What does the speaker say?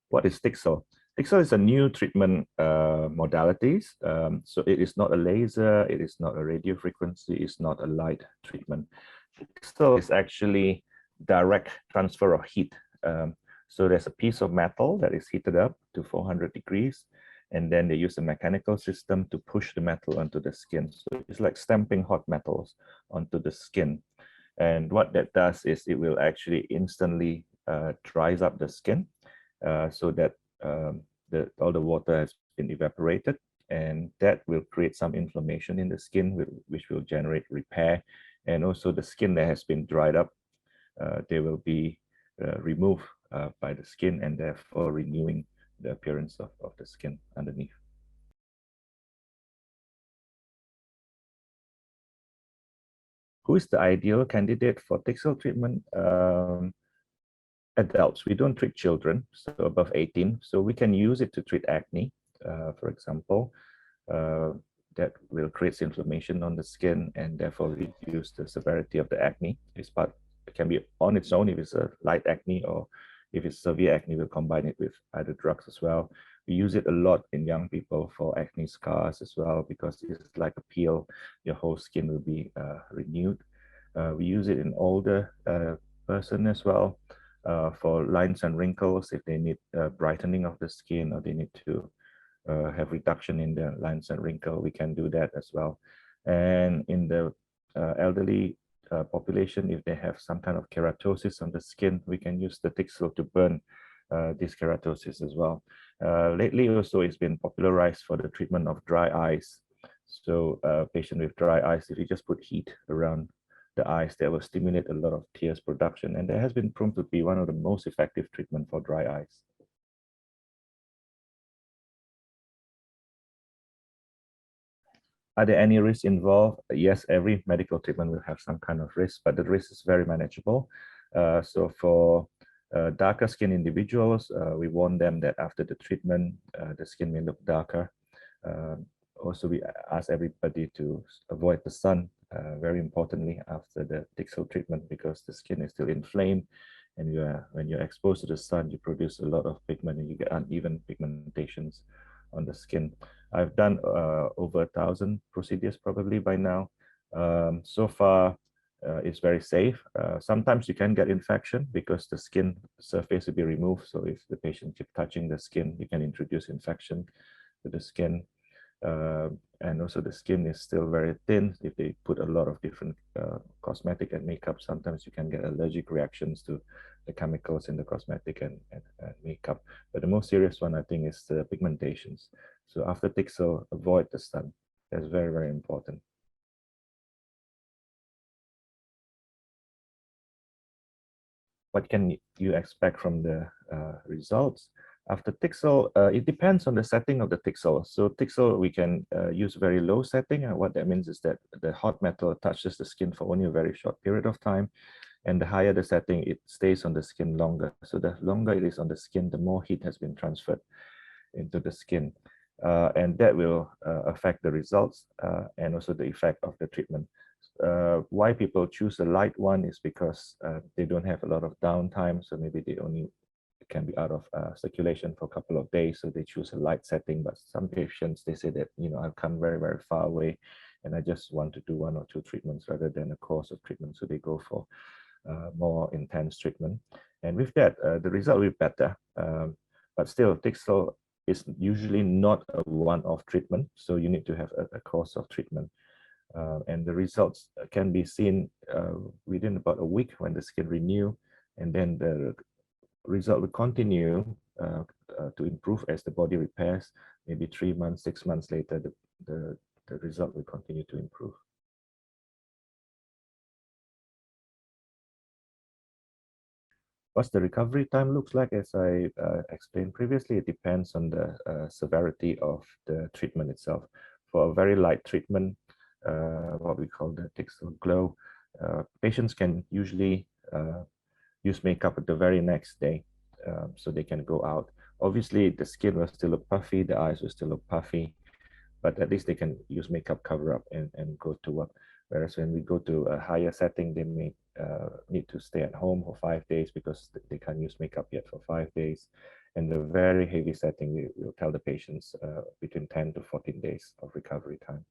What is Tixel? Tixel is a new treatment modalities. So it is not a laser, it is not a radio frequency, it's not a light treatment. Tixel is actually direct transfer of heat. So there's a piece of metal that is heated up to 400 degrees, and then they use a mechanical system to push the metal onto the skin. So it's like stamping hot metals onto the skin. And what that does is it will actually instantly dries up the skin so that all the water has been evaporated, and that will create some inflammation in the skin, which will generate repair. And also the skin that has been dried up, they will be removed by the skin, and therefore renewing the appearance of the skin underneath. Who is the ideal candidate for Tixel treatment? Adults. We don't treat children, so above 18. So we can use it to treat acne, for example. That will create inflammation on the skin and therefore reduce the severity of the acne. It can be on its own if it's a light acne, or if it's severe acne, we'll combine it with other drugs as well. We use it a lot in young people for acne scars as well, because it's like a peel. Your whole skin will be renewed. We use it in older person as well, for lines and wrinkles, if they need brightening of the skin, or they need to have reduction in the lines and wrinkle, we can do that as well. And in the elderly population, if they have some kind of keratosis on the skin, we can use the Tixel to burn this keratosis as well. Lately also, it's been popularized for the treatment of dry eyes. So patient with dry eyes, if you just put heat around the eyes, that will stimulate a lot of tears production, and that has been proven to be one of the most effective treatment for dry eyes. Are there any risks involved? Yes, every medical treatment will have some kind of risk, but the risk is very manageable. So for darker skin individuals, we warn them that after the treatment, the skin may look darker. Also, we ask everybody to avoid the sun, very importantly, after the Tixel treatment, because the skin is still inflamed. And when you're exposed to the sun, you produce a lot of pigment and you get uneven pigmentations on the skin. I've done over 1,000 procedures probably by now. So far, it's very safe. Sometimes you can get infection because the skin surface will be removed. So if the patient keep touching the skin, you can introduce infection to the skin. And also the skin is still very thin. If they put a lot of different cosmetic and makeup, sometimes you can get allergic reactions to the chemicals in the cosmetic and makeup. But the most serious one, I think, is the pigmentations. So after Tixel, avoid the sun. That's very, very important. What can you expect from the results? After Tixel, it depends on the setting of the Tixel. So Tixel, we can use very low setting. And what that means is that the hot metal touches the skin for only a very short period of time. And the higher the setting, it stays on the skin longer. So the longer it is on the skin, the more heat has been transferred into the skin. And that will affect the results and also the effect of the treatment. Why people choose a light one is because they don't have a lot of downtime. So maybe they only can be out of circulation for a couple of days. So they choose a light setting. But some patients, they say that, I've come very, very far away and I just want to do 1 or 2 treatments rather than a course of treatment. So they go for more intense treatment. And with that, the result will be better. But still, Tixel is usually not a one-off treatment. So you need to have a course of treatment. And the results can be seen within about a week when the skin renew, and then the result will continue to improve as the body repairs. Maybe 3 months, 6 months later, the result will continue to improve. What's the recovery time looks like? As I explained previously, it depends on the severity of the treatment itself. For a very light treatment, what we call the Tixel glow, patients can usually use makeup the very next day, so they can go out. Obviously, the skin will still look puffy, the eyes will still look puffy, but at least they can use makeup cover up and go to work. Whereas when we go to a higher setting, they may need to stay at home for 5 days because they can't use makeup yet for 5 days. And the very heavy setting, we will tell the patients between 10 to 14 days of recovery time.